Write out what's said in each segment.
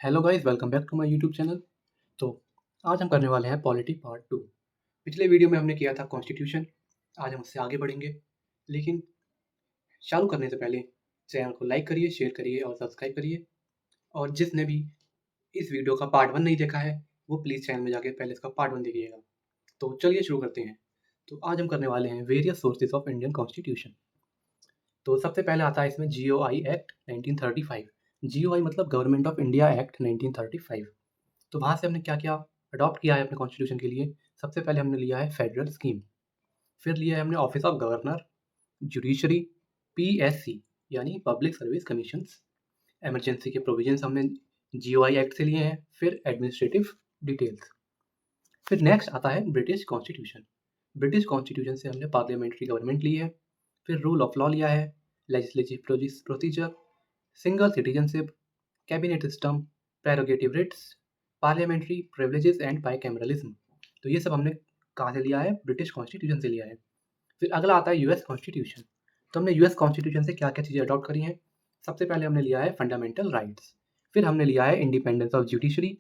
Hello guys, welcome back to my YouTube channel. तो आज हम करने वाले हैं पॉलिटी पार्ट 2। पिछले वीडियो में हमने किया था कॉन्स्टिट्यूशन। आज हम उससे आगे बढ़ेंगे, लेकिन चालू करने से पहले चैनल को लाइक करिए, शेयर करिए और सब्सक्राइब करिए। और जिसने भी इस वीडियो का पार्ट 1 नहीं देखा है वो प्लीज़ चैनल में जाके पहले इसका पार्ट 1 देखिएगा। तो चलिए शुरू करते हैं। तो आज हम करने वाले हैं various sources of Indian constitution. तो सबसे पहले आता है इसमें GOI एक्ट 1935। GOI मतलब गवर्नमेंट ऑफ इंडिया एक्ट 1935। तो वहाँ से हमने क्या-क्या अडॉप्ट किया है अपने कॉन्स्टिट्यूशन के लिए। सबसे पहले हमने लिया है फेडरल स्कीम, फिर लिया है हमने office of governor, judiciary, PSC यानी पब्लिक सर्विस कमीशंस, इमरजेंसी के प्रोविजंस हमने GOI एक्ट से लिए हैं, फिर एडमिनिस्ट्रेटिव डिटेल्स। फिर नेक्स्ट आता है ब्रिटिश कॉन्स्टिट्यूशन। ब्रिटिश कॉन्स्टिट्यूशन से हमने पार्लियामेंट्री गवर्नमेंट ली है, फिर रूल ऑफ लॉ लिया है, legislative procedure, single citizenship, cabinet system, prerogative writs, parliamentary privileges and bicameralism. तो ये सब हमने कहाँ से लिया है? ब्रिटिश कॉन्स्टिट्यूशन से लिया है। फिर अगला आता है यूएस कॉन्स्टिट्यूशन। तो हमने यूएस कॉन्स्टिट्यूशन से क्या क्या चीज़ें अडॉप्ट करी हैं? सबसे पहले हमने लिया है फंडामेंटल राइट्स, फिर हमने लिया है independence of judiciary,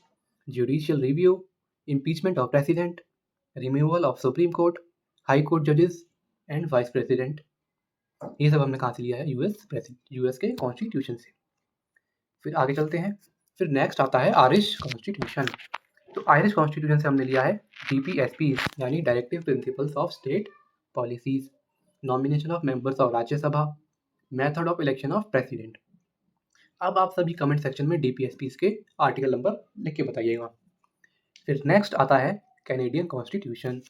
judicial review, impeachment of president, removal of supreme court, high court जजेस एंड वाइस प्रेसिडेंट। ये सब हमने कहाँ से लिया है? यूएस के कॉन्स्टिट्यूशन से। फिर आगे चलते हैं। फिर नेक्स्ट आता है आयरिश कॉन्स्टिट्यूशन। तो आयरिश कॉन्स्टिट्यूशन से हमने लिया है DPSP यानी directive principles of state policies, nomination of members of Rajya Sabha, method of election of president. अब आप सभी कमेंट सेक्शन में DPSP के आर्टिकल नंबर लिख के बताइएगा। फिर नेक्स्ट आता है कैनेडियन कॉन्स्टिट्यूशन।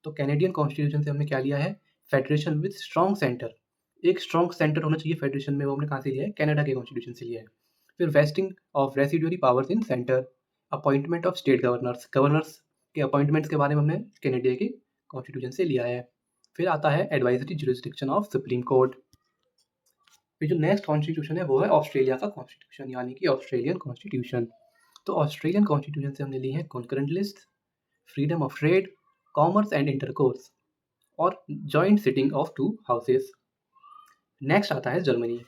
तो कैनेडियन कॉन्स्टिट्यूशन से हमने क्या लिया है? Federation with strong centre. एक स्ट्रॉन्ग सेंटर होना चाहिए फेडरेशन में, वो हमने कहाँ से लिया है? कनाडा के कॉन्स्टिट्यूशन से लिया है। फिर wasting of residuary powers in centre, appointment of state governors, governors के अपॉइंटमेंट्स के बारे में हमने कनाडा के कॉन्स्टिट्यूशन से लिया है। फिर आता है advisory jurisdiction of supreme court. फिर जो नेक्स्ट कॉन्स्टिट्यूशन है वो है ऑस्ट्रेलिया का कॉन्स्टिट्यूशन यानी कि ऑस्ट्रेलियन कॉन्स्टिट्यूशन। तो ऑस्ट्रेलियन कॉन्स्टिट्यूशन से हमने ली है concurrent list, freedom of trade, commerce and intercourse और joint sitting of 2 houses. Next आता है जर्मनी।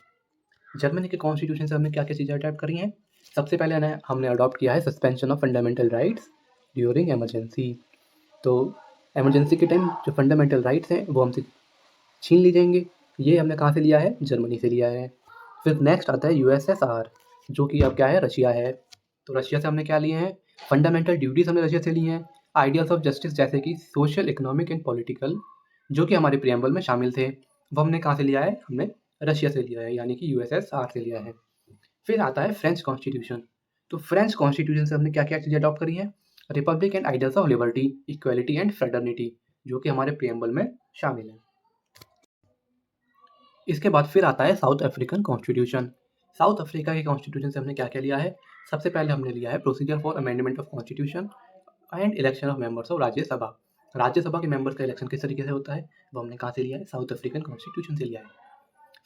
जर्मनी के कॉन्स्टिट्यूशन से हमने क्या-क्या चीज़ें अडॉप्ट करी हैं? सबसे पहले हमने अडॉप्ट किया है suspension of fundamental rights during emergency. तो इमरजेंसी के टाइम जो फंडामेंटल राइट्स हैं वो हमसे छीन ली जाएंगे। ये हमने कहाँ से लिया है? जर्मनी से लिया है। फिर नेक्स्ट आता है USSR, जो कि अब क्या है? रशिया है। तो रशिया से हमने क्या लिए हैं? फंडामेंटल ड्यूटीज़ हमने रशिया से ली हैं। आइडियल्स ऑफ जस्टिस जैसे कि सोशल, इकोनॉमिक एंड पॉलिटिकल, जो कि हमारे प्रियम्बल में शामिल थे, वो हमने कहाँ से लिया है? हमने रशिया से लिया है यानी कि USSR से लिया है। फिर आता है फ्रेंच कॉन्स्टिट्यूशन। तो फ्रेंच कॉन्स्टिट्यूशन से हमने क्या-क्या चीज़ें अडॉप्ट करी हैं? Republic and ideals of liberty, equality and fraternity, जो कि हमारे प्रियम्बल में शामिल है। इसके बाद फिर आता है south African constitution. South Africa के कॉन्स्टिट्यूशन से हमने क्या-क्या लिया है? सबसे पहले हमने लिया है procedure for amendment of constitution and election of members of Rajya Sabha. Rajya Sabha के मेंबर्स का इलेक्शन किस तरीके से होता है, वो हमने कहाँ से लिया है? साउथ अफ्रीकन कॉन्स्टिट्यूशन से लिया है।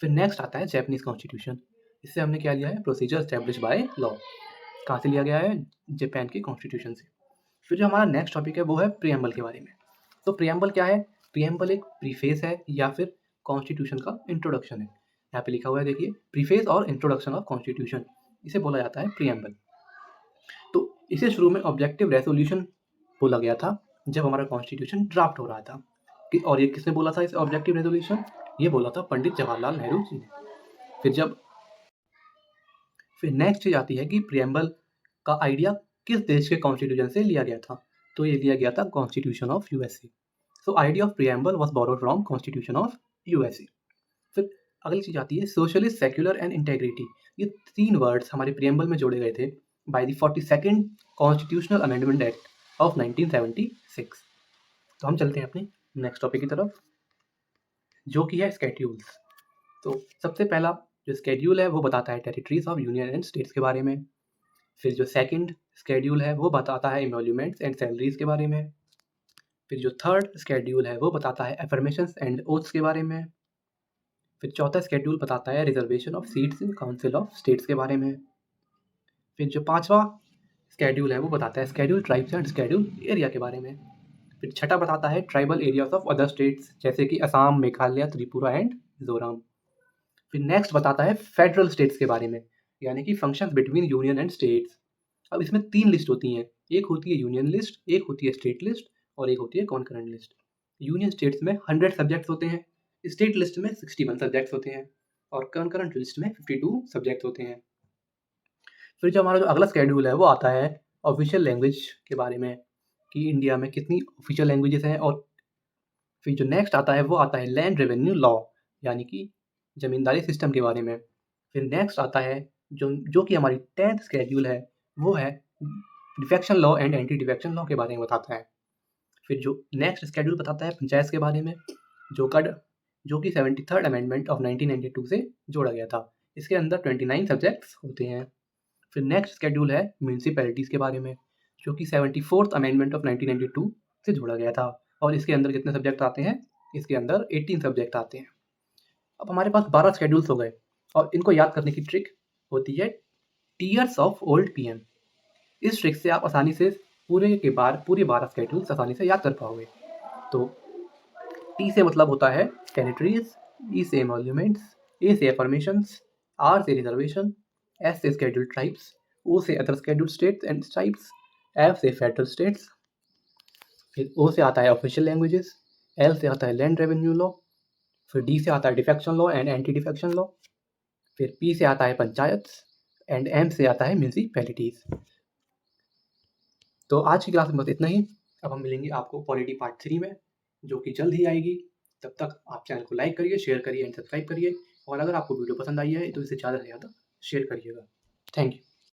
फिर नेक्स्ट आता है जैपनीज कॉन्स्टिट्यूशन। इससे हमने क्या लिया है? Procedure establish by law. कहाँ से लिया गया है? जापान के कॉन्स्टिट्यूशन से। फिर जो हमारा नेक्स्ट टॉपिक है वो है प्रियम्बल के बारे में। तो प्रियम्बल क्या है? प्रियम्बल एक प्रीफेस है या फिर कॉन्स्टिट्यूशन का इंट्रोडक्शन है। यहाँ पे लिखा हुआ है, देखिए, प्रीफेस और इंट्रोडक्शन ऑफ कॉन्स्टिट्यूशन, इसे बोला जाता है प्रियम्बल। तो इसे शुरू में ऑब्जेक्टिव रेजोल्यूशन बोला गया था जब हमारा कॉन्स्टिट्यूशन ड्राफ्ट हो रहा था। और ये किसने बोला था इस ऑब्जेक्टिव रेजोल्यूशन? ये बोला था पंडित जवाहरलाल नेहरू जी ने। फिर नेक्स्ट चीज आती है कि प्रियम्बल का आइडिया किस देश के कॉन्स्टिट्यूशन से लिया गया था? तो ये लिया गया था constitution of USA. So idea of preamble was borrowed from constitution of USA. फिर अगली चीज आती है सोशलिस्ट, सेक्युलर एंड इंटेग्रिटी। ये 3 वर्ड्स हमारे प्रियम्बल में जोड़े गए थे by the 42nd constitutional amendment act of 1976। तो हम चलते हैं अपने नेक्स्ट टॉपिक की तरफ, जो कि है स्केड्यूल्स। तो सबसे पहला जो स्केड्यूल है वो बताता है territories of union and states के बारे में। फिर जो सेकंड स्केड्यूल है वो बताता है इमोल्यूमेंट्स एंड सैलरीज के बारे में। फिर जो थर्ड स्केड्यूल है वो बताता है एफर्मेशंस एंड ओथ्स के बारे में। फिर चौथा स्केड्यूल बताता है reservation of seats in council of states के बारे में। फिर जो पांचवा स्केड्यूल है वो बताता है schedule tribes and schedule area के बारे में। फिर छठा बताता है tribal areas of other states जैसे कि असम, मेघालय, त्रिपुरा एंड मिजोरम। फिर नेक्स्ट बताता है फेडरल स्टेट्स के बारे में, यानी कि functions between union and states. अब इसमें 3 लिस्ट होती हैं, एक होती है यूनियन लिस्ट, एक होती है स्टेट लिस्ट और एक होती है कॉन्करेंट लिस्ट। यूनियन स्टेट्स में 100 सब्जेक्ट्स होते हैं, स्टेट लिस्ट में 61 सब्जेक्ट्स होते हैं और कॉन्करेंट लिस्ट में 52 सब्जेक्ट्स होते हैं। फिर जो हमारा जो अगला शेड्यूल है वो आता है ऑफिशियल लैंग्वेज के बारे में, कि इंडिया में कितनी ऑफिशियल लैंग्वेजेस हैं। और फिर जो नेक्स्ट आता है वो आता है लैंड रेवेन्यू लॉ, यानी कि ज़मींदारी सिस्टम के बारे में। फिर नेक्स्ट आता है जो कि हमारी 10th शेड्यूल है, वो है defection law and anti defection law के बारे में बताता है। फिर जो नेक्स्ट शेड्यूल बताता है पंचायत के बारे में, जो कि 73rd अमेंडमेंट ऑफ 1992 से जोड़ा गया था। इसके अंदर 29 सब्जेक्ट्स होते हैं। फिर नेक्स्ट शेड्यूल है म्यूनसिपैलिटीज़ के बारे में, जो कि 74th अमेंडमेंट ऑफ 1992 से जोड़ा गया था और इसके अंदर कितने सब्जेक्ट आते हैं, इसके अंदर 18 सब्जेक्ट आते हैं। अब हमारे पास 12 शेड्यूल्स हो गए और इनको याद करने की ट्रिक होती है टीयर्स ऑफ ओल्ड पीएम। इस ट्रिक से आप आसानी से पूरे 12 शेड्यूल्स आसानी से याद कर पाओगे। तो टी से मतलब होता है टेरिटरीज, ई से एमोल्यूमेंट्स, ए से अफर्मेशंस, आर से रिजर्वेशन, एस से स्केड्यूल्ड ट्राइब्स, ओ से other scheduled states and tribes, F से फेडरल स्टेट्स, फिर ओ से आता है ऑफिशियल लैंग्वेजेस, एल से आता है लैंड रेवेन्यू लॉ, फिर डी से आता है defection law and anti defection law, फिर पी से आता है पंचायत एंड एम से आता है म्यूनसिपैलिटीज। तो आज की क्लास में बस इतना ही। अब हम मिलेंगे आपको पॉलिटी पार्ट 3 में, जो कि जल्द ही आएगी। तब तक आप चैनल को लाइक करिए, शेयर करिए एंड सब्सक्राइब करिए। और अगर आपको वीडियो पसंद आई है तो इसे ज़्यादा से ज़्यादा शेयर करिएगा। Thank you.